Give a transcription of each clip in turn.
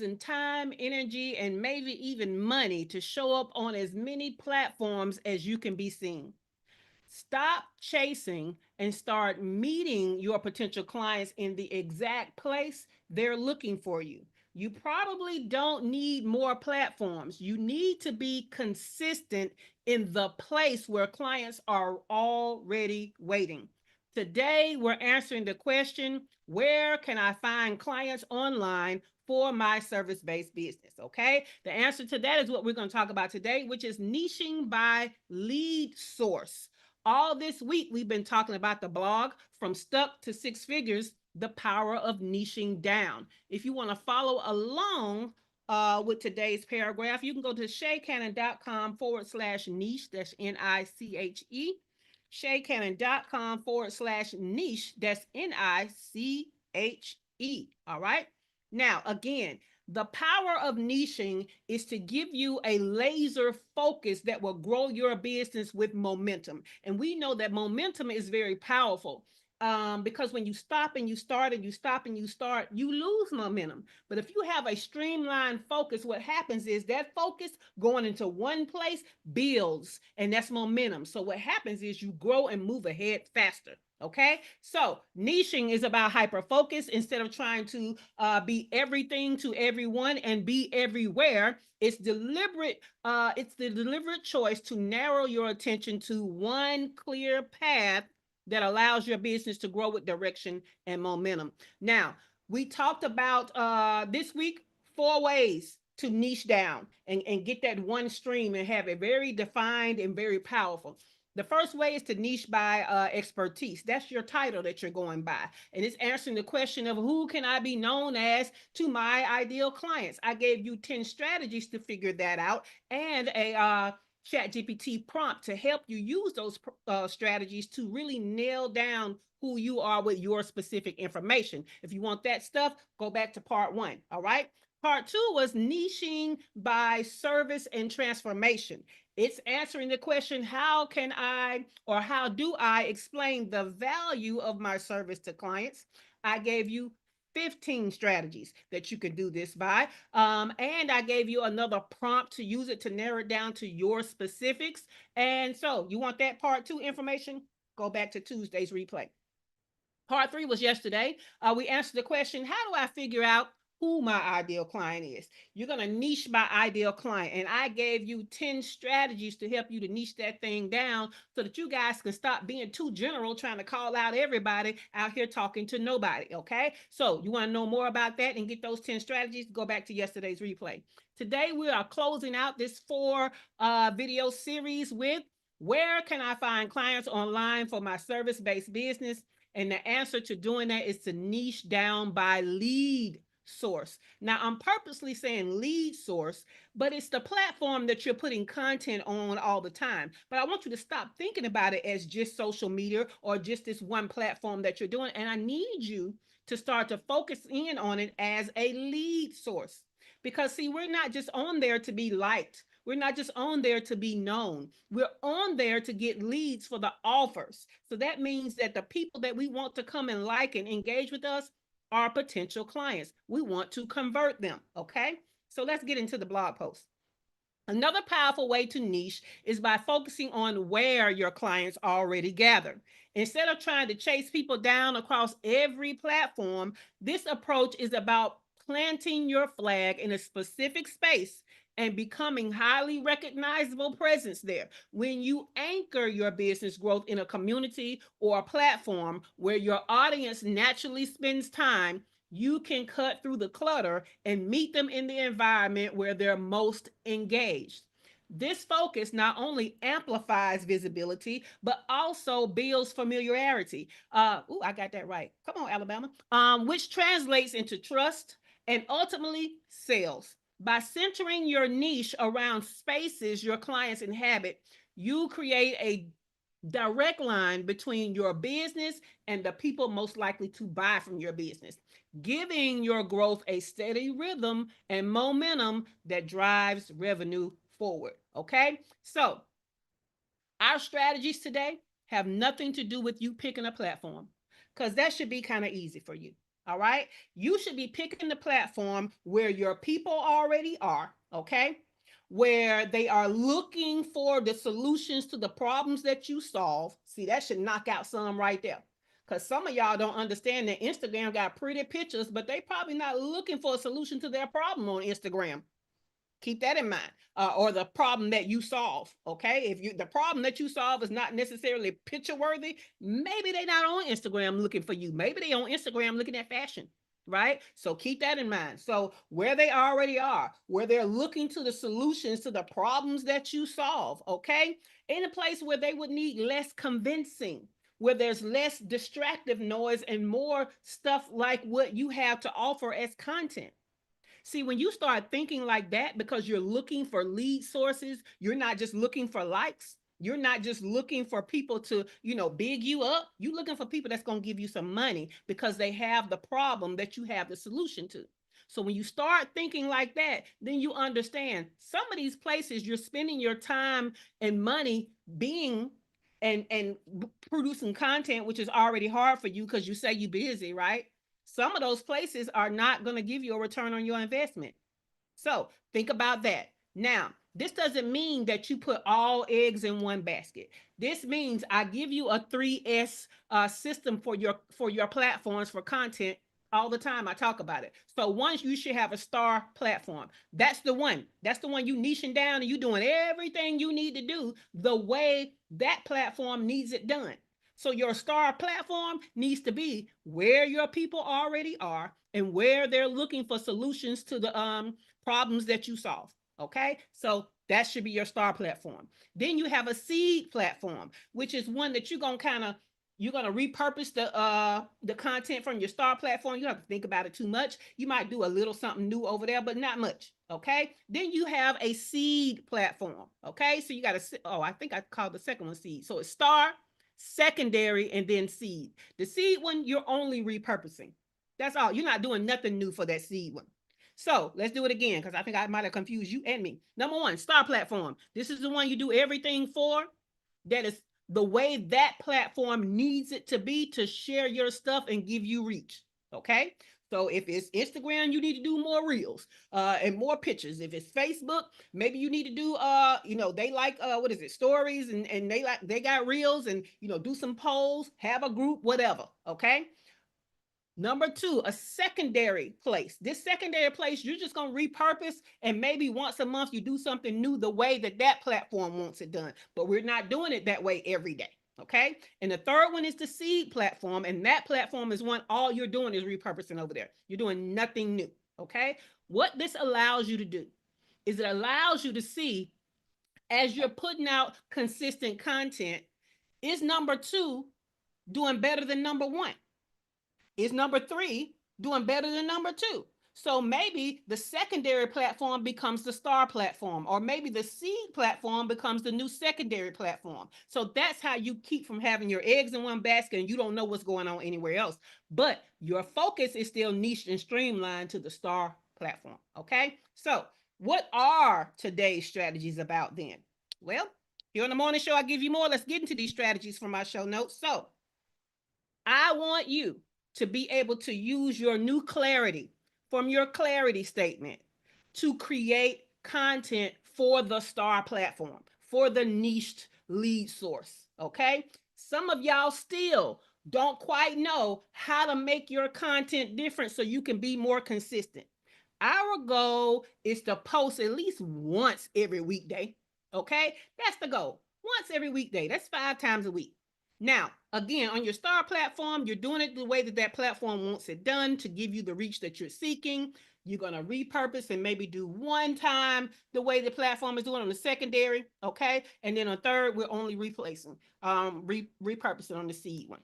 and time, energy, and maybe even money to show up on as many platforms as you can be seen. Stop chasing and start meeting your potential clients in the exact place they're looking for you. You probably don't need more platforms. You need to be consistent in the place where clients are already waiting. Today, we're answering the question, where can I find clients online for my service based business? Okay. The answer to that is what we're going to talk about today, which is niching by lead source. All this week, we've been talking about the blog From Stuck to Six Figures, the power of niching down. If you want to follow along with today's paragraph, you can go to shaycannon.com/niche. That's NICHE. shaycannon.com/niche. That's NICHE. All right. Now, again, the power of niching is to give you a laser focus that will grow your business with momentum. And we know that momentum is very powerful. Because when you stop and you start and you stop and you start, you lose momentum. But if you have a streamlined focus, what happens is that focus going into one place builds, and that's momentum. So what happens is you grow and move ahead faster. Okay, so niching is about hyper focus instead of trying to be everything to everyone and be everywhere. It's deliberate. It's the deliberate choice to narrow your attention to one clear path that allows your business to grow with direction and momentum. Now, we talked about this week 4 ways to niche down and get that one stream and have it very defined and very powerful. The first way is to niche by expertise. That's your title that you're going by. And it's answering the question of who can I be known as to my ideal clients. I gave you 10 strategies to figure that out and a chat GPT prompt to help you use those strategies to really nail down who you are with your specific information. If you want that stuff, go back to part one. All right. Part two was niching by service and transformation. It's answering the question, how can I or how do I explain the value of my service to clients? I gave you 15 strategies that you can do this by. And I gave you another prompt to use it to narrow it down to your specifics. And so you want that part two information? Go back to Tuesday's replay. Part three was yesterday. We answered the question, how do I figure out who my ideal client is? You're going to niche my ideal client. And I gave you 10 strategies to help you to niche that thing down so that you guys can stop being too general, trying to call out everybody out here talking to nobody. Okay. So you want to know more about that and get those 10 strategies? Go back to yesterday's replay. Today, we are closing out this 4 video series with, where can I find clients online for my service based business? And the answer to doing that is to niche down by lead source. Now, I'm purposely saying lead source, but it's the platform that you're putting content on all the time. But I want you to stop thinking about it as just social media or just this one platform that you're doing. And I need you to start to focus in on it as a lead source. Because, see, we're not just on there to be liked. We're not just on there to be known. We're on there to get leads for the offers. So that means that the people that we want to come and like and engage with us are potential clients. We want to convert them. Okay. So let's get into the blog post. Another powerful way to niche is by focusing on where your clients already gather. Instead of trying to chase people down across every platform, this approach is about planting your flag in a specific space and becoming highly recognizable presence there. When you anchor your business growth in a community or a platform where your audience naturally spends time, you can cut through the clutter and meet them in the environment where they're most engaged. This focus not only amplifies visibility, but also builds familiarity. I got that right. Come on, Alabama. Which translates into trust and ultimately sales. By centering your niche around spaces your clients inhabit, you create a direct line between your business and the people most likely to buy from your business, giving your growth a steady rhythm and momentum that drives revenue forward. Okay, so our strategies today have nothing to do with you picking a platform, because that should be kind of easy for you. All right. You should be picking the platform where your people already are. Okay. Where they are looking for the solutions to the problems that you solve. See, that should knock out some right there. Because some of y'all don't understand that Instagram got pretty pictures, but they probably not looking for a solution to their problem on Instagram. Keep that in mind. Or the problem that you solve. Okay, if you the problem that you solve is not necessarily picture worthy, maybe they're not on Instagram looking for you. Maybe they on Instagram looking at fashion. Right, so keep that in mind. So where they already are, where they're looking to the solutions to the problems that you solve, okay, in a place where they would need less convincing, where there's less distractive noise and more stuff like what you have to offer as content. See, when you start thinking like that, because you're looking for lead sources, you're not just looking for likes. You're not just looking for people to, big you up. You're looking for people that's going to give you some money because they have the problem that you have the solution to. So when you start thinking like that, then you understand some of these places you're spending your time and money being and producing content, which is already hard for you because you say you're busy, right? Some of those places are not going to give you a return on your investment. So think about that. Now, this doesn't mean that you put all eggs in one basket. This means I give you a 3S system for your platforms for content all the time. I talk about it. So once you should have a star platform. That's the one. That's the one you niching down and you doing everything you need to do the way that platform needs it done. So your star platform needs to be where your people already are and where they're looking for solutions to the problems that you solve. Okay, so that should be your star platform. Then you have a seed platform, which is one that you're gonna repurpose the content from your star platform. You don't have to think about it too much. You might do a little something new over there, but not much. Okay. Then you have a seed platform. Okay. So you got I think I called the second one seed. So it's star, secondary, and then seed. The seed one, you're only repurposing. That's all. You're not doing nothing new for that seed one. So let's do it again because I think I might have confused you and me. Number one, star platform. This is the one you do everything for. That is the way that platform needs it to be to share your stuff and give you reach. Okay. So if it's Instagram, you need to do more reels and more pictures. If it's Facebook, maybe you need to do they like what is it, stories and they got reels and do some polls, have a group, whatever. Okay. Number two, a secondary place. This secondary place, you're just going to repurpose, and maybe once a month you do something new the way that that platform wants it done. But we're not doing it that way every day. Okay. And the third one is the seed platform. And that platform is one all you're doing is repurposing over there. You're doing nothing new. Okay. What this allows you to do is it allows you to see as you're putting out consistent content, is number two doing better than number one? Is number three doing better than number two? So maybe the secondary platform becomes the star platform, or maybe the seed platform becomes the new secondary platform. So that's how you keep from having your eggs in one basket and you don't know what's going on anywhere else. But your focus is still niched and streamlined to the star platform. Okay. So what are today's strategies about then? Well, here on the morning show, I give you more. Let's get into these strategies from my show notes. So I want you to be able to use your new clarity from your clarity statement to create content for the star platform, for the niched lead source. Okay. Some of y'all still don't quite know how to make your content different so you can be more consistent. Our goal is to post at least once every weekday. Okay. That's the goal. Once every weekday. That's 5 times a week. Now, again, on your star platform, you're doing it the way that that platform wants it done to give you the reach that you're seeking. You're going to repurpose and maybe do one time the way the platform is doing on the secondary. Okay. And then on third, we're only replacing, repurposing on the seed one.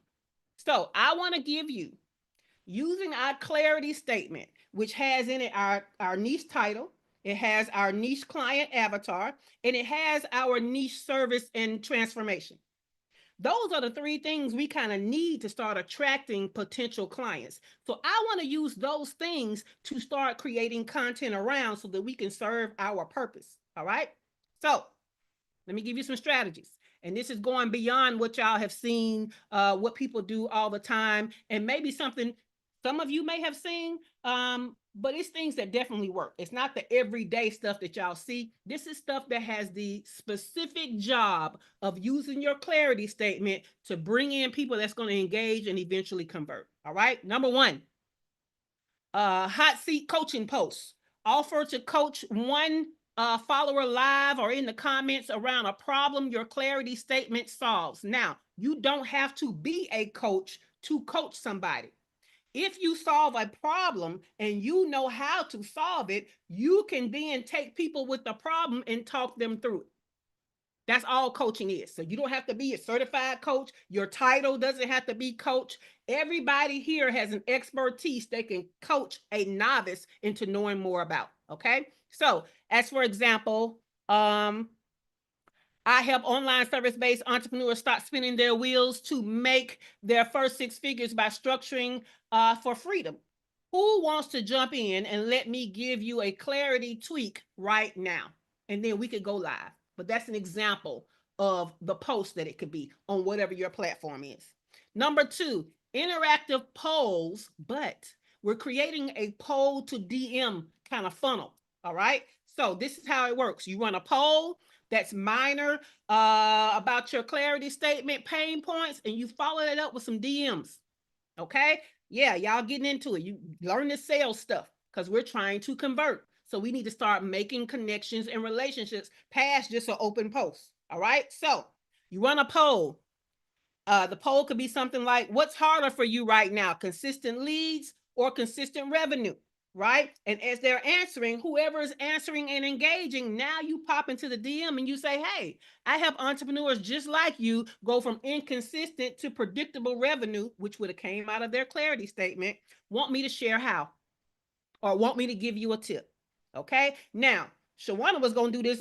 So I want to give you, using our clarity statement, which has in it our niche title, it has our niche client avatar, and it has our niche service and transformation. Those are the three things we kind of need to start attracting potential clients. So I want to use those things to start creating content around so that we can serve our purpose. All right. So let me give you some strategies. And this is going beyond what y'all have seen, what people do all the time, and maybe something some of you may have seen, but it's things that definitely work. It's not the everyday stuff that y'all see. This is stuff that has the specific job of using your clarity statement to bring in people that's going to engage and eventually convert. All right. Number one, hot seat coaching posts. Offer to coach one follower live or in the comments around a problem your clarity statement solves. Now, you don't have to be a coach to coach somebody. If you solve a problem and you know how to solve it, you can then take people with the problem and talk them through it. That's all coaching is. So you don't have to be a certified coach. Your title doesn't have to be coach. Everybody here has an expertise they can coach a novice into knowing more about. Okay. So, as for example, I help online service-based entrepreneurs start spinning their wheels to make their first six figures by structuring for freedom. Who wants to jump in and let me give you a clarity tweak right now? And then we could go live. But that's an example of the post that it could be on whatever your platform is. Number two, interactive polls, but we're creating a poll to DM kind of funnel. All right. So this is how it works. You run a poll that's minor about your clarity statement pain points, and you follow that up with some DMs. Okay. Yeah, y'all getting into it. You learn the sales stuff because we're trying to convert. So we need to start making connections and relationships past just an open post. All right. So you run a poll. The poll could be something like, what's harder for you right now, consistent leads or consistent revenue? Right. And as they're answering, whoever is answering and engaging, now you pop into the DM and you say, hey, I have entrepreneurs just like you go from inconsistent to predictable revenue, which would have came out of their clarity statement. Want me to share how, or want me to give you a tip? Okay. Now, Shawana was gonna do this.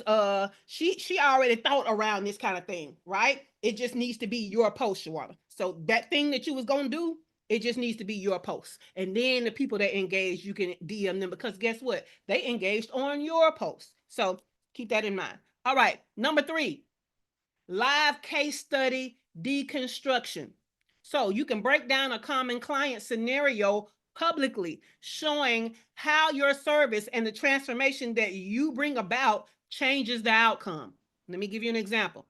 She already thought around this kind of thing, right? It just needs to be your post, Shawana. So that thing that you was gonna do, it just needs to be your post. And then the people that engage, you can DM them because guess what? They engaged on your post. So keep that in mind. All right. Number three, live case study deconstruction. So you can break down a common client scenario publicly, showing how your service and the transformation that you bring about changes the outcome. Let me give you an example.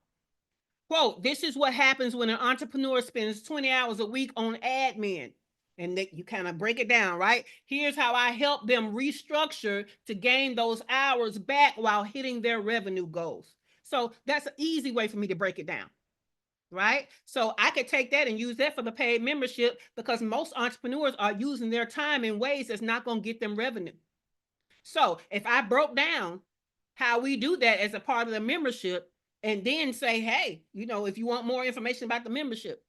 Quote, this is what happens when an entrepreneur spends 20 hours a week on admin. And you kind of break it down, right? Here's how I help them restructure to gain those hours back while hitting their revenue goals. So that's an easy way for me to break it down, right? So I could take that and use that for the paid membership because most entrepreneurs are using their time in ways that's not going to get them revenue. So if I broke down how we do that as a part of the membership and then say, hey, if you want more information about the membership,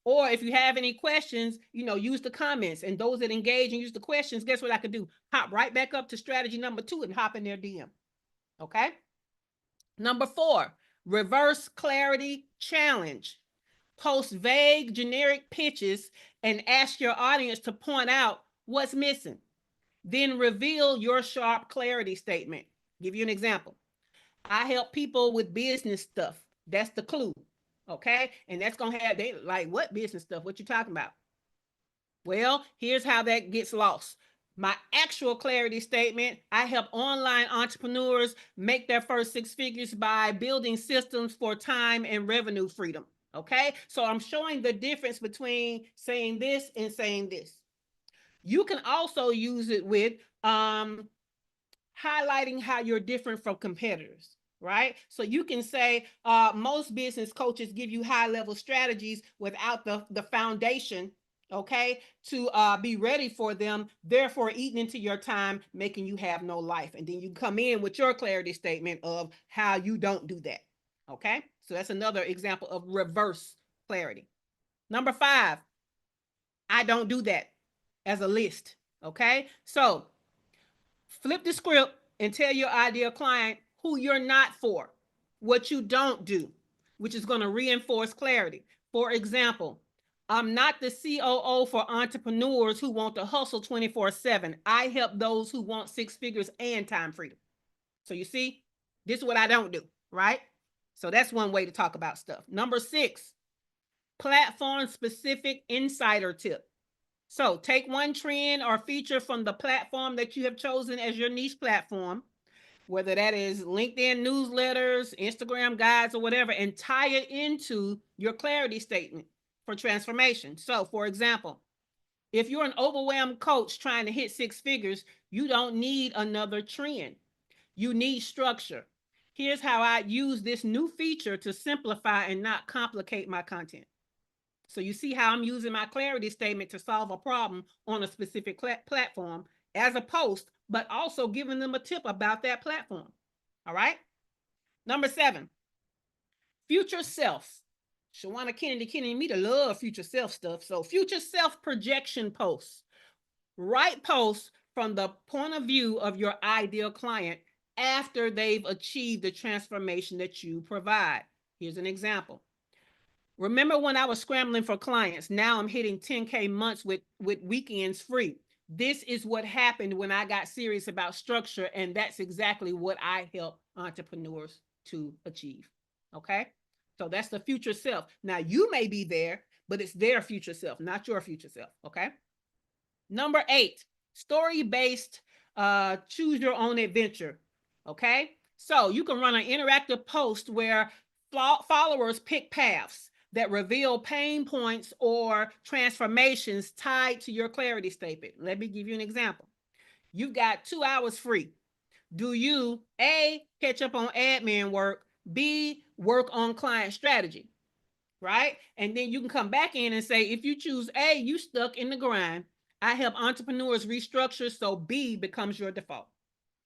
or if you have any questions, use the comments, and those that engage and use the questions, guess what I could do? Hop right back up to strategy number 2 and hop in their DM. Okay. Number 4, reverse clarity challenge. Post vague, generic pitches and ask your audience to point out what's missing. Then reveal your sharp clarity statement. Give you an example. I help people with business stuff. That's the clue. Okay. And that's going to have, they like, what business stuff? What you talking about? Well, here's how that gets lost. My actual clarity statement, I help online entrepreneurs make their first six figures by building systems for time and revenue freedom. Okay. So I'm showing the difference between saying this and saying this. You can also use it with highlighting how you're different from competitors, right? So you can say most business coaches give you high level strategies without the foundation, okay, to be ready for them, therefore eating into your time, making you have no life. And then you come in with your clarity statement of how you don't do that. Okay. So that's another example of reverse clarity. Number 5, I don't do that as a list. Okay. So flip the script and tell your ideal client who you're not for, what you don't do, which is going to reinforce clarity. For example, I'm not the COO for entrepreneurs who want to hustle 24/7. I help those who want six figures and time freedom. So you see, this is what I don't do, right? So that's one way to talk about stuff. Number 6, platform specific insider tip. So take one trend or feature from the platform that you have chosen as your niche platform, whether that is LinkedIn newsletters, Instagram guides, or whatever, and tie it into your clarity statement for transformation. So, for example, if you're an overwhelmed coach trying to hit six figures, you don't need another trend. You need structure. Here's how I use this new feature to simplify and not complicate my content. So you see how I'm using my clarity statement to solve a problem on a specific platform as a post, but also giving them a tip about that platform. All right. Number 7, future self. Shawana Kennedy and me to love future self stuff. So future self projection posts. Write posts from the point of view of your ideal client after they've achieved the transformation that you provide. Here's an example. Remember when I was scrambling for clients? Now I'm hitting 10K months with weekends free. This is what happened when I got serious about structure, and that's exactly what I help entrepreneurs to achieve. Okay? So that's the future self. Now you may be there, but it's their future self, not your future self. Okay? Number 8, story-based choose your own adventure. Okay? So you can run an interactive post where followers pick paths that reveal pain points or transformations tied to your clarity statement. Let me give you an example. You've got 2 hours free. Do you A, catch up on admin work, B, work on client strategy, right? And then you can come back in and say, if you choose A, you stuck in the grind. I help entrepreneurs restructure so B becomes your default.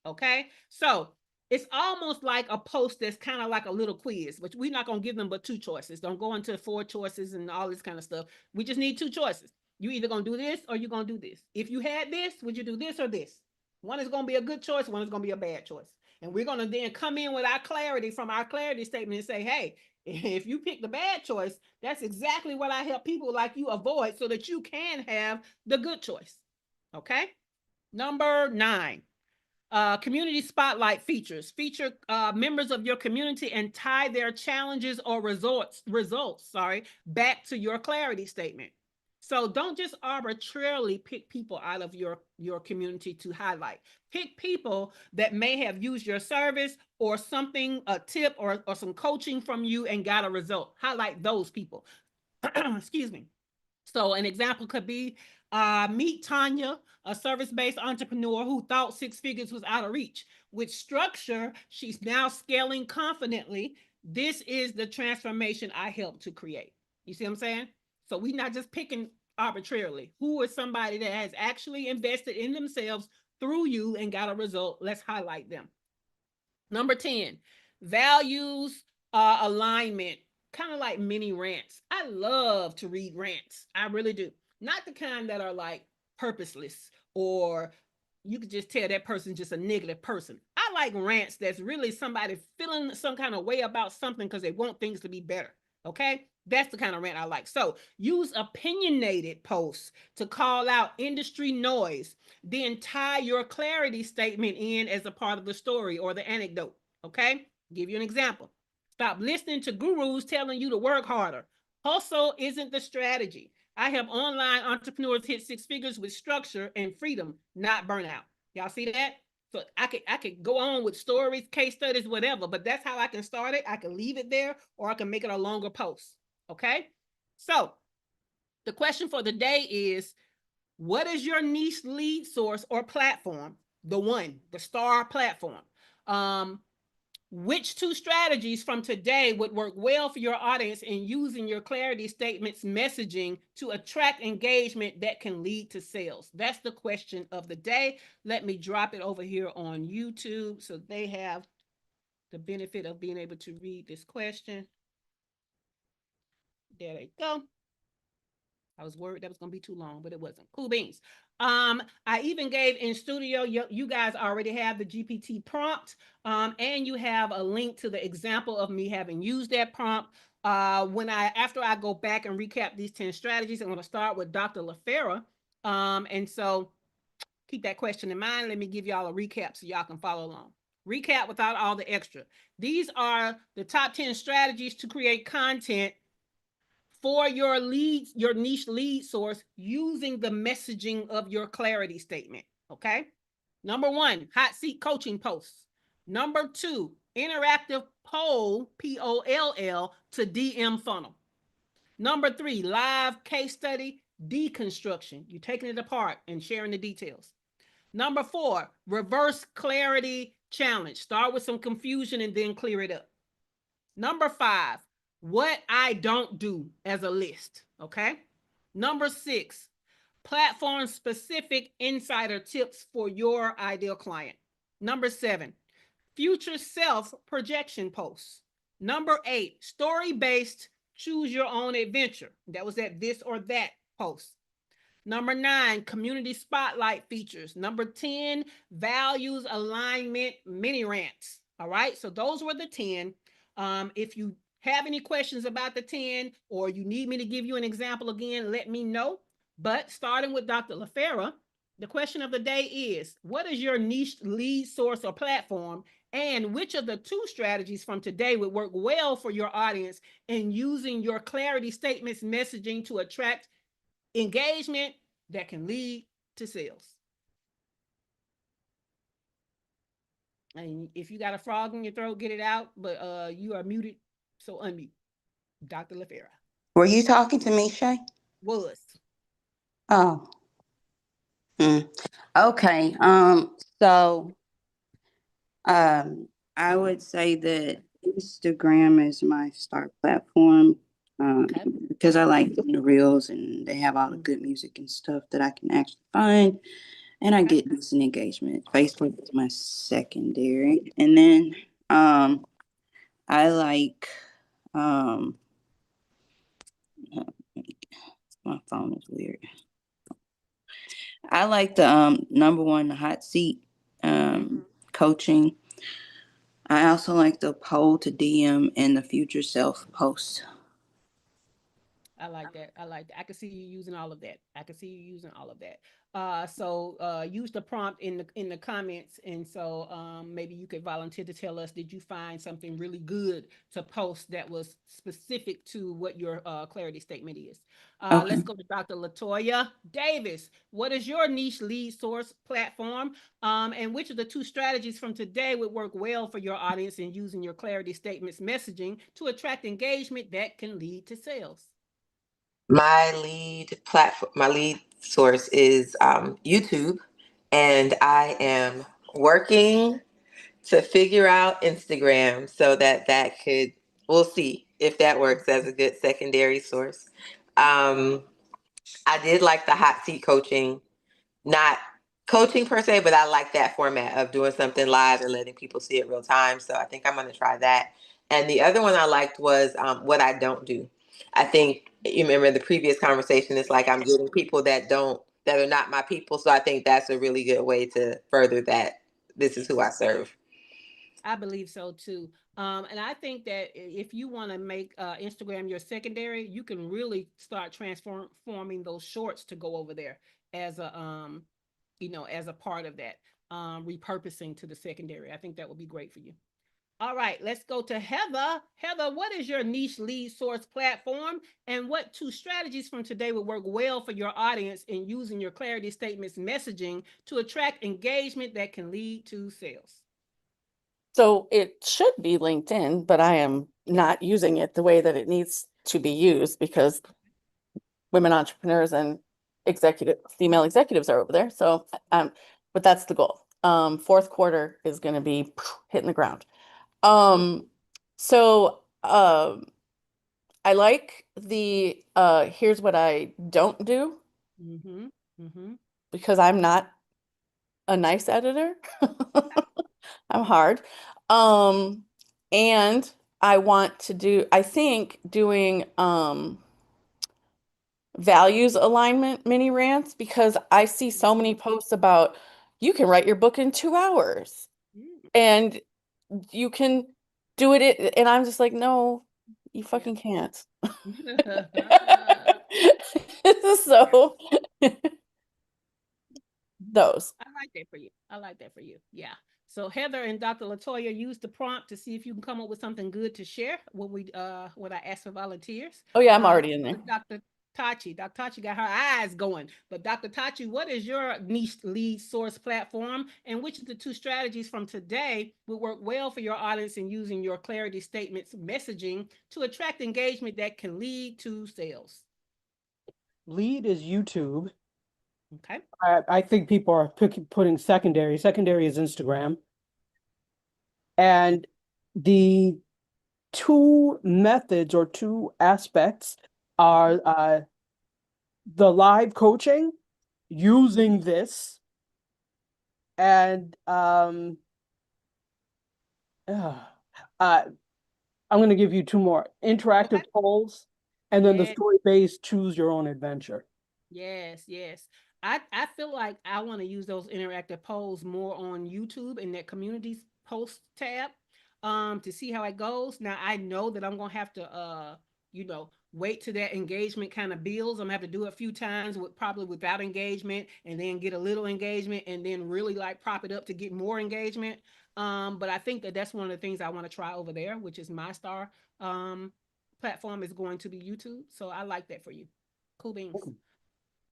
Okay. So it's almost like a post that's kind of like a little quiz, but we're not going to give them but 2 choices. Don't go into 4 choices and all this kind of stuff. We just need 2 choices. You either going to do this or you're going to do this. If you had this, would you do this or this? One is going to be a good choice, one is going to be a bad choice. And we're going to then come in with our clarity from our clarity statement and say, hey, if you pick the bad choice, that's exactly what I help people like you avoid so that you can have the good choice. Okay. Number 9, community spotlight features. Feature members of your community and tie their challenges or results back to your clarity statement. So don't just arbitrarily pick people out of your community to highlight. Pick people that may have used your service or something, a tip or some coaching from you and got a result. Highlight those people. Excuse me. So an example could be meet Tanya, a service-based entrepreneur who thought six figures was out of reach. With structure, she's now scaling confidently. This is the transformation I helped to create. You see what I'm saying? So we're not just picking arbitrarily. Who is somebody that has actually invested in themselves through you and got a result? Let's highlight them. Number 10, values alignment, kind of like mini rants. I love to read rants. I really do. Not the kind that are like purposeless or you could just tell that person's just a negative person. I like rants that's really somebody feeling some kind of way about something because they want things to be better. Okay? That's the kind of rant I like. So use opinionated posts to call out industry noise, then tie your clarity statement in as a part of the story or the anecdote. Okay? Give you an example. Stop listening to gurus telling you to work harder. Hustle isn't the strategy. I help online entrepreneurs hit six figures with structure and freedom, not burnout. Y'all see that? So I could go on with stories, case studies, whatever, but that's how I can start it. I can leave it there or I can make it a longer post. Okay? So the question for the day is, what is your niche lead source or platform? The star platform. Which 2 strategies from today would work well for your audience in using your clarity statements messaging to attract engagement that can lead to sales? That's the question of the day. Let me drop it over here on YouTube so they have the benefit of being able to read this question. There they go. I was worried that was going to be too long, but it wasn't. Cool beans. I even gave in studio, you guys already have the GPT prompt, and you have a link to the example of me having used that prompt. After I go back and recap these 10 strategies, I'm going to start with Dr. LaFera. And so keep that question in mind. Let me give y'all a recap so y'all can follow along. Recap without all the extra. These are the top 10 strategies to create content for your leads, your niche lead source using the messaging of your clarity statement. Okay. Number one, hot seat coaching posts. Number two, interactive poll, POLL, to DM funnel. Number three, live case study deconstruction. You're taking it apart and sharing the details. Number four, reverse clarity challenge. Start with some confusion and then clear it up. Number five, what I don't do as a list. Okay. Number six, platform specific insider tips for your ideal client. Number seven, future self projection posts. Number eight, story based choose your own adventure. That was that this or that post. Number nine, community spotlight features. Number 10, values alignment mini rants. All right, so those were the 10. If you have any questions about the 10 or you need me to give you an example again, let me know. But starting with Dr. LaFera, the question of the day is, what is your niche lead source or platform? And which of the two strategies from today would work well for your audience in using your clarity statements messaging to attract engagement that can lead to sales? And if you got a frog in your throat, get it out. But you are muted, so unmute. Dr. LaFera. Were you talking to me, Shay? Was. Oh. Okay. So um I would say that Instagram is my star platform. Okay. Because I like doing the reels and they have all the good music and stuff that I can actually find. And I Okay. get decent engagement. Facebook is my secondary. And then I like um my phone is weird. I like the number one, the hot seat coaching. I also like the poll to DM and the future self post. I like that. I like that. I can see you using all of that. I can see you using all of that. Use the prompt in the comments, and so maybe you could volunteer to tell us, did you find something really good to post that was specific to what your clarity statement is? Let's Okay. go to Dr. Latoya Davis. What is your niche lead source platform? And which of the two strategies from today would work well for your audience in using your clarity statements messaging to attract engagement that can lead to sales? My lead source is YouTube, and I am working to figure out Instagram so that could, we'll see if that works as a good secondary source. Um, I did like the hot seat coaching, not coaching per se, but I like that format of doing something live and letting people see it real time. So I think I'm going to try that. And the other one I liked was what I don't do. I think you remember the previous conversation. It's like I'm getting people that are not my people. So I think that's a really good way to further that. This is who I serve. I believe so too. And I think that if you want to make Instagram your secondary, you can really start transforming those shorts to go over there as a as a part of that repurposing to the secondary. I think that would be great for you. All right, let's go to Heather. Heather, what is your niche lead source platform, and what two strategies from today would work well for your audience in using your clarity statements messaging to attract engagement that can lead to sales? So it should be LinkedIn, but I am not using it the way that it needs to be used because women entrepreneurs and female executives are over there. So, but that's the goal. Fourth quarter is going to be hitting the ground. So, I like the, here's what I don't do Mm-hmm. Mm-hmm. because I'm not a nice editor. I'm hard. And I think doing, values alignment mini rants because I see so many posts about you can write your book in 2 hours and you can do it. And I'm just like, no, you fucking can't. So those. I like that for you. I like that for you. Yeah. So Heather and Dr. Latoya, use the prompt to see if you can come up with something good to share when I ask for volunteers. Oh yeah, I'm already in there. With Dr. Tachi. Dr. Tachi got her eyes going. But Dr. Tachi, what is your niche lead source platform? And which of the two strategies from today would work well for your audience in using your clarity statements messaging to attract engagement that can lead to sales? Lead is YouTube. Okay. I think people are putting secondary. Secondary is Instagram. And the two methods or two aspects are the live coaching using this and I'm going to give you two more interactive Okay. polls and then the Yes. story-based choose your own adventure. Yes, yes. I feel like I want to use those interactive polls more on YouTube in that communities post tab to see how it goes. Now I know that I'm gonna have to wait till that engagement kind of builds. I'm gonna have to do it a few times with probably without engagement and then get a little engagement and then really like prop it up to get more engagement. But I think that that's one of the things I want to try over there, which is my star platform is going to be YouTube. So I like that for you. Cool beans.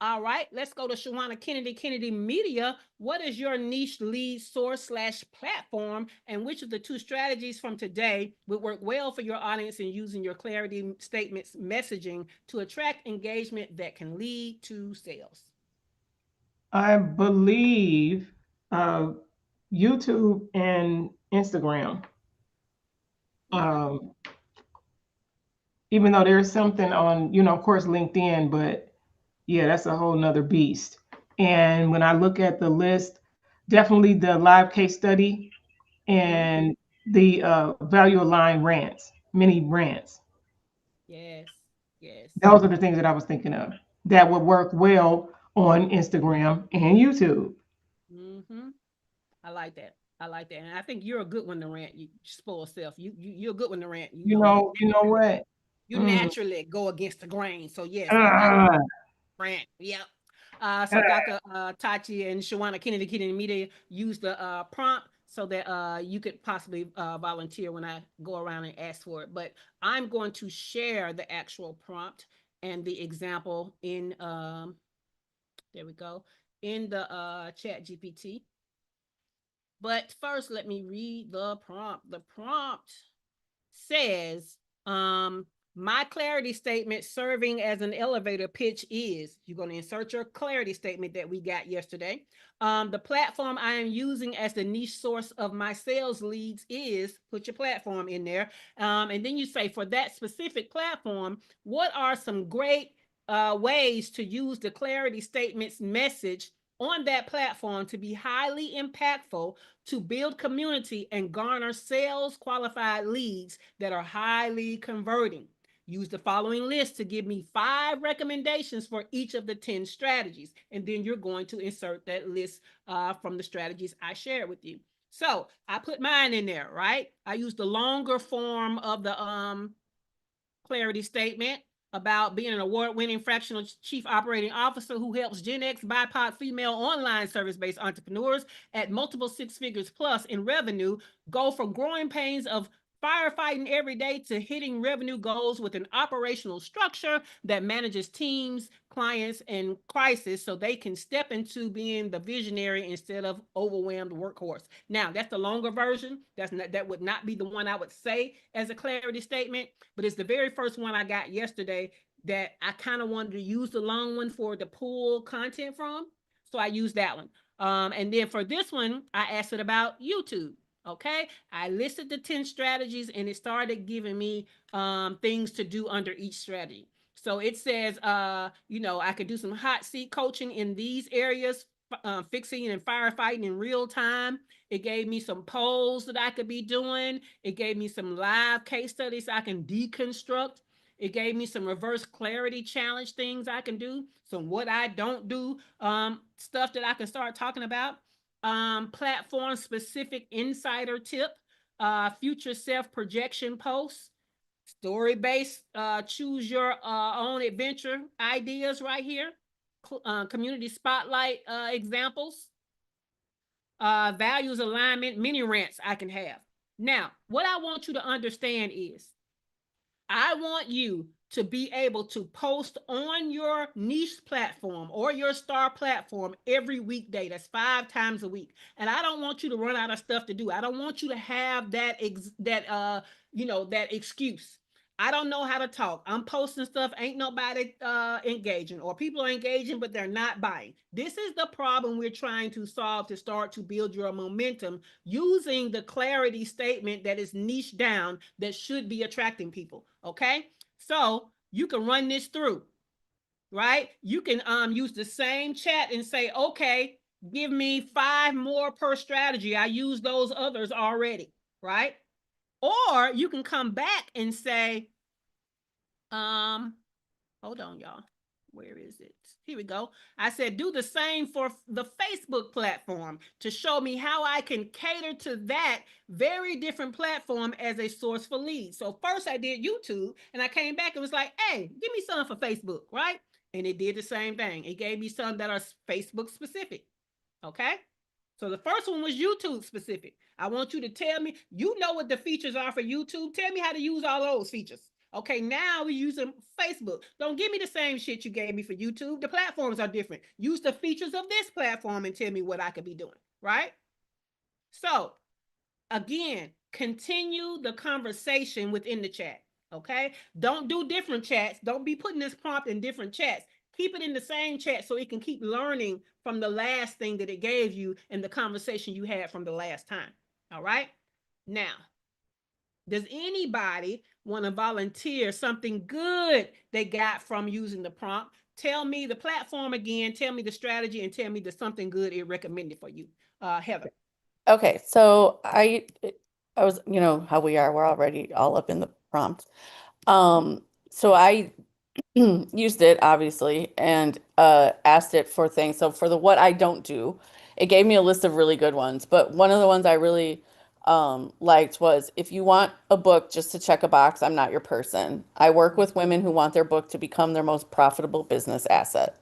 All right, let's go to Shawana Kennedy, Kennedy Media. What is your niche lead source / platform? And which of the two strategies from today would work well for your audience in using your clarity statements messaging to attract engagement that can lead to sales? I believe YouTube and Instagram. Even though there's something on, of course, LinkedIn, but yeah, that's a whole nother beast. And when I look at the list, definitely the live case study and the value aligned rants, mini rants. Yes, yes. Those are the things that I was thinking of that would work well on Instagram and YouTube. Mm-hmm. I like that. I like that. And I think you're a good one to rant. You spoil self. You're a good one to rant. You know what? You naturally go against the grain. So yes, I like Ah, rant. Yep. So Dr. Tachi and Shawana Kennedy, Kennedy Media use the prompt so that you could possibly volunteer when I go around and ask for it. But I'm going to share the actual prompt and the example in there we go, in the chat GPT. But first, let me read the prompt. The prompt says, my clarity statement serving as an elevator pitch is, you're going to insert your clarity statement that we got yesterday. The platform I am using as the niche source of my sales leads is, put your platform in there. And then you say, for that specific platform, what are some great ways to use the clarity statements message on that platform to be highly impactful, to build community and garner sales qualified leads that are highly converting. Use the following list to give me 5 recommendations for each of the 10 strategies. And then you're going to insert that list from the strategies I shared with you. So I put mine in there, right? I used the longer form of the clarity statement about being an award-winning fractional chief operating officer who helps Gen X BIPOC female online service-based entrepreneurs at multiple 6 figures plus in revenue go from growing pains of firefighting every day to hitting revenue goals with an operational structure that manages teams, clients, and crisis so they can step into being the visionary instead of overwhelmed workhorse. Now, that's the longer version. That would not be the one I would say as a clarity statement, but it's the very first one I got yesterday that I kind of wanted to use the long one for to pull content from. So I used that one. And then for this one, I asked it about YouTube. Okay, I listed the 10 strategies and it started giving me things to do under each strategy. So it says, I could do some hot seat coaching in these areas, fixing and firefighting in real time. It gave me some polls that I could be doing. It gave me some live case studies I can deconstruct. It gave me some reverse clarity challenge things I can do, some what I don't do stuff that I can start talking about. Platform specific insider tip, future self projection posts, story based, choose your own adventure ideas right here, community spotlight examples, values alignment, mini rants I can have. Now, what I want you to understand is I want you to be able to post on your niche platform or your star platform every weekday. That's 5 times a week. And I don't want you to run out of stuff to do. I don't want you to have that that excuse. I don't know how to talk. I'm posting stuff, ain't nobody engaging, or people are engaging but they're not buying. This is the problem we're trying to solve to start to build your momentum using the clarity statement that is niche down that should be attracting people. Okay, so you can run this through, right? You can use the same chat and say, okay, give me 5 more per strategy. I use those others already, right? Or you can come back and say, hold on, y'all. Where is it? Here we go. I said, do the same for the Facebook platform to show me how I can cater to that very different platform as a source for leads. So first I did YouTube and I came back and was like, hey, give me some for Facebook, right? And it did the same thing. It gave me some that are Facebook specific. Okay. So the first one was YouTube specific. I want you to tell me, you know what the features are for YouTube. Tell me how to use all those features. Okay, now we're using Facebook. Don't give me the same shit you gave me for YouTube. The platforms are different. Use the features of this platform and tell me what I could be doing, right? So again, continue the conversation within the chat, okay? Don't do different chats. Don't be putting this prompt in different chats. Keep it in the same chat so it can keep learning from the last thing that it gave you and the conversation you had from the last time, all right? Now, does anybody want to volunteer something good they got from using the prompt? Tell me the platform again, tell me the strategy, and tell me the something good it recommended for you. Heather. Okay, so I was, you know how we are, we're already all up in the prompt. So I used it obviously and asked it for things. So for the what I don't do, it gave me a list of really good ones. But one of the ones I really liked was, if you want a book just to check a box, I'm not your person. I work with women who want their book to become their most profitable business asset.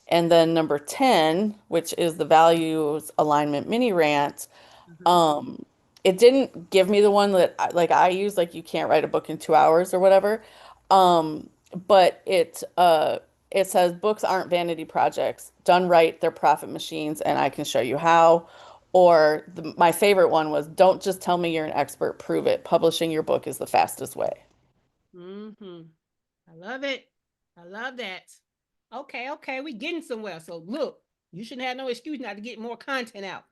And then number 10, which is the values alignment mini rant, it didn't give me the one that like I use, like you can't write a book in 2 hours or whatever. But it says books aren't vanity projects. Done right, they're profit machines, and I can show you how. Or my favorite one was, don't just tell me you're an expert, prove it. Publishing your book is the fastest way. I love it. I love that. Okay, we getting somewhere. So look, you shouldn't have no excuse not to get more content out.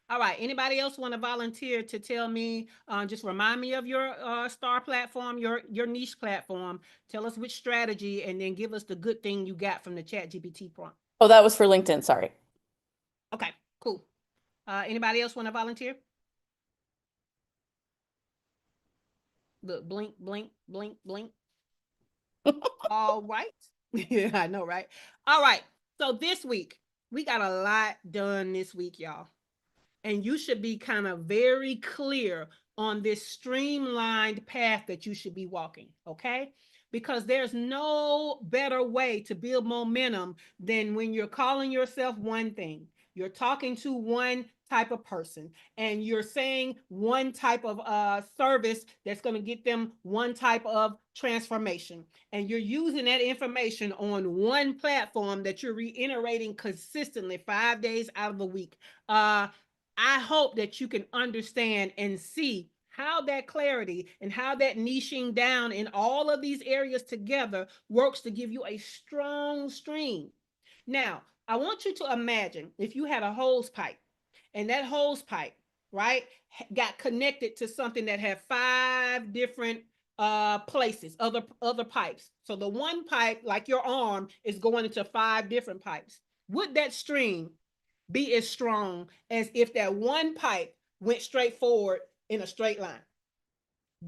All right, anybody else want to volunteer to tell me, just remind me of your star platform, your niche platform. Tell us which strategy, and then give us the good thing you got from the ChatGPT prompt. Oh, that was for LinkedIn, sorry. Okay, cool. Anybody else want to volunteer? Look, blink, blink, blink, blink. All right. Yeah, I know, right? All right. So this week, we got a lot done this week, y'all. And you should be kind of very clear on this streamlined path that you should be walking, okay? Because there's no better way to build momentum than when you're calling yourself one thing. You're talking to one type of person and you're saying one type of service that's going to get them one type of transformation, and you're using that information on one platform that you're reiterating consistently 5 days out of the week. I hope that you can understand and see how that clarity and how that niching down in all of these areas together works to give you a strong stream. Now, I want you to imagine if you had a hose pipe, and that hose pipe, right, got connected to something that had 5 different places, other pipes. So the one pipe, like your arm, is going into 5 different pipes. Would that stream be as strong as if that one pipe went straight forward in a straight line?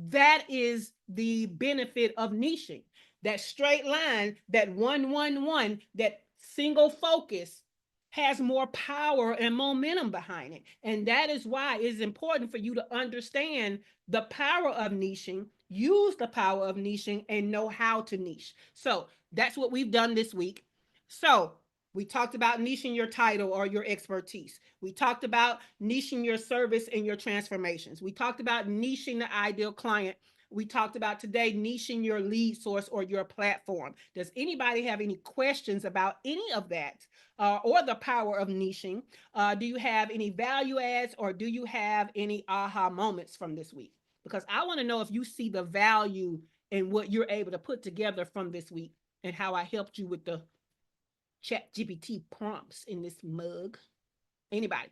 That is the benefit of niching. That straight line, that 1-1-1, that single focus has more power and momentum behind it. And that is why it's important for you to understand the power of niching, use the power of niching, and know how to niche. So that's what we've done this week. So We talked about niching your title or your expertise. We talked about niching your service and your transformations. We talked about niching the ideal client. We talked about today niching your lead source or your platform. Does anybody have any questions about any of that or the power of niching? Do you have any value adds or do you have any aha moments from this week? Because I want to know if you see the value in what you're able to put together from this week and how I helped you with the Chat GPT prompts in this mug. Anybody?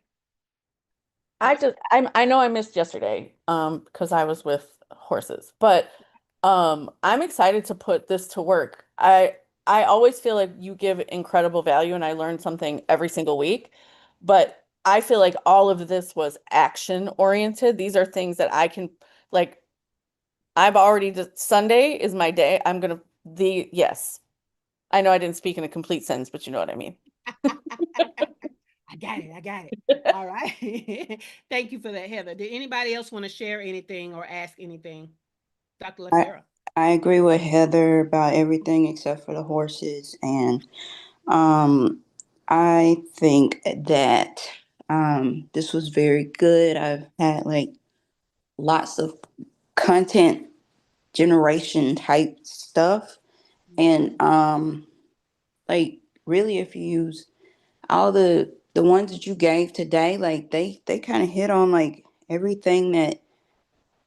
I know I missed yesterday, because I was with horses, but I'm excited to put this to work. I always feel like you give incredible value and I learn something every single week, but I feel like all of this was action oriented. These are things that I can, like, I've already Sunday is my day. Yes. I know I didn't speak in a complete sentence, but you know what I mean. I got it. I got it. All right. Thank you for that, Heather. Did anybody else want to share anything or ask anything? Dr. LaFera. I agree with Heather about everything except for the horses. And um, I think that this was very good. I've had like lots of content generation type stuff. And like really if you use all the ones that you gave today, like they kind of hit on like everything that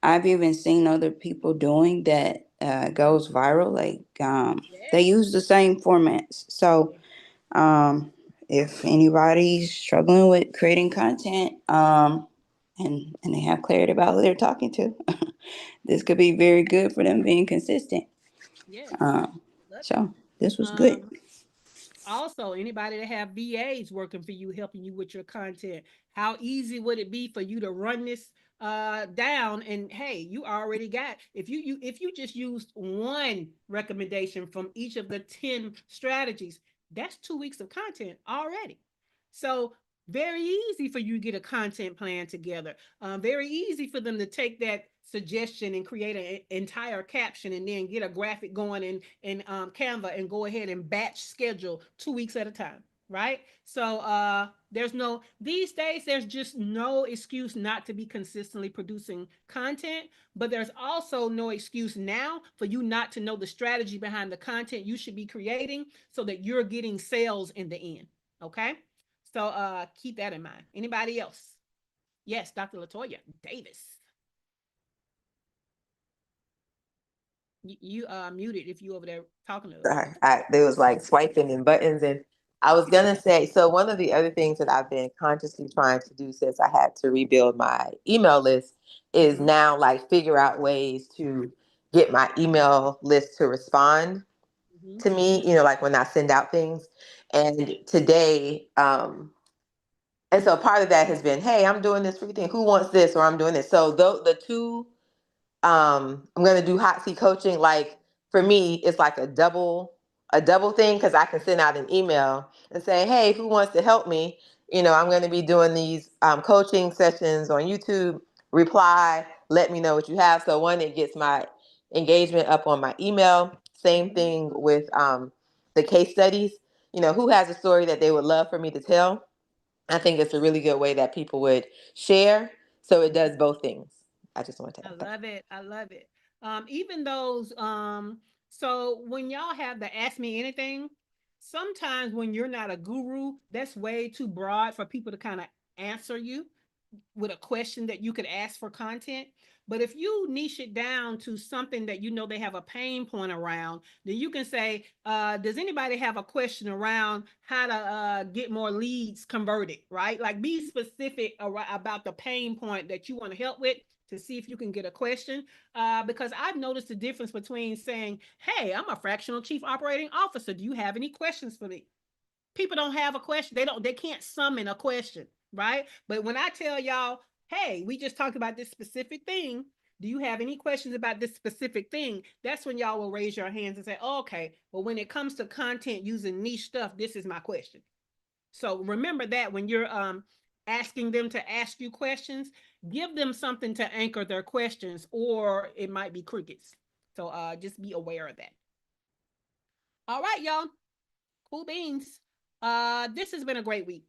I've even seen other people doing that goes viral. Like they use the same formats. So if anybody's struggling with creating content and they have clarity about who they're talking to, this could be very good for them being consistent. Yes. So this was good. Also, anybody that have VAs working for you, helping you with your content, how easy would it be for you to run this down? And hey, you already got, if you just used one recommendation from each of the 10 strategies, that's 2 weeks of content already. So very easy for you to get a content plan together. Very easy for them to take that suggestion and create an entire caption and then get a graphic going in Canva and go ahead and batch schedule 2 weeks at a time. Right. So there's no, these days, there's just no excuse not to be consistently producing content, but there's also no excuse now for you not to know the strategy behind the content you should be creating so that you're getting sales in the end. Okay. So keep that in mind. Anybody else? Yes, Dr. Latoya Davis. You muted if you over there talking to us. Sorry, there was like swiping and buttons, and I was gonna say, so one of the other things that I've been consciously trying to do since I had to rebuild my email list is now like figure out ways to get my email list to respond to me, like when I send out things. And today, and so part of that has been, hey, I'm doing this free thing. Who wants this? Or I'm doing this. So the two, I'm gonna do hot seat coaching. Like for me, it's like a double thing because I can send out an email and say, hey, who wants to help me? I'm gonna be doing these coaching sessions on YouTube. Reply, let me know what you have. So one, it gets my engagement up on my email. Same thing with the case studies. Who has a story that they would love for me to tell? I think it's a really good way that people would share. So it does both things. I just want to I add that. love it. I love it. Even those, so when y'all have the ask me anything, sometimes when you're not a guru, that's way too broad for people to kind of answer you with a question that you could ask for content. But if you niche it down to something that you know they have a pain point around, then you can say, does anybody have a question around how to get more leads converted, right? Like be specific about the pain point that you want to help with to see if you can get a question. Because I've noticed the difference between saying, hey, I'm a fractional chief operating officer. Do you have any questions for me? People don't have a question. They can't summon a question, right? But when I tell y'all, hey, we just talked about this specific thing. Do you have any questions about this specific thing? That's when y'all will raise your hands and say, oh, okay, well, when it comes to content using niche stuff, this is my question. So remember that when you're asking them to ask you questions, give them something to anchor their questions, or it might be crickets. So just be aware of that. All right, y'all. Cool beans. This has been a great week.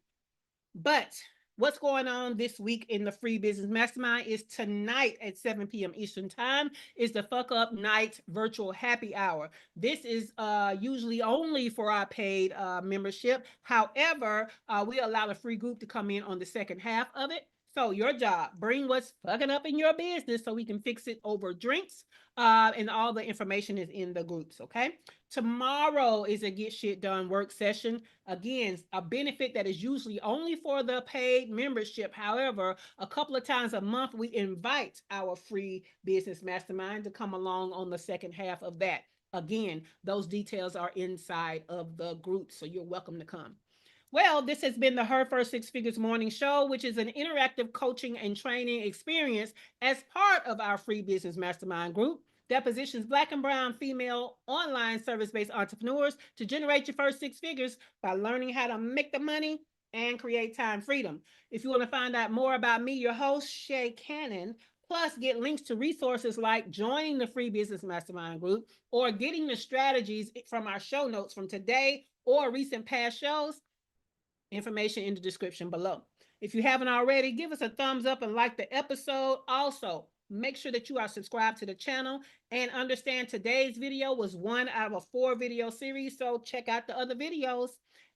But what's going on this week in the Free Business Mastermind is tonight at 7 p.m. Eastern Time is the Fuck Up Night virtual happy hour. This is usually only for our paid membership. However, we allow a free group to come in on the second half of it. So your job, bring what's fucking up in your business so we can fix it over drinks. And all the information is in the groups, okay? Tomorrow is a Get Shit Done work session. Again, a benefit that is usually only for the paid membership. However, a couple of times a month, we invite our free business mastermind to come along on the second half of that. Again, those details are inside of the group, so you're welcome to come. Well, this has been the Her First Six Figures Morning Show, which is an interactive coaching and training experience as part of our free business mastermind group that positions Black and brown female online service-based entrepreneurs to generate your first six figures by learning how to make the money and create time freedom. If you want to find out more about me, your host, Shay Cannon, plus get links to resources like joining the free business mastermind group or getting the strategies from our show notes from today or recent past shows, information in the description below. If you haven't already, give us a thumbs up and like the episode. Also, make sure that you are subscribed to the channel and understand today's video was one out of a 4-video series. So check out the other videos.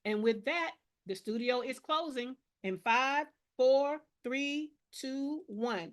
And with that, the studio is closing in 5, 4, 3, 2, 1.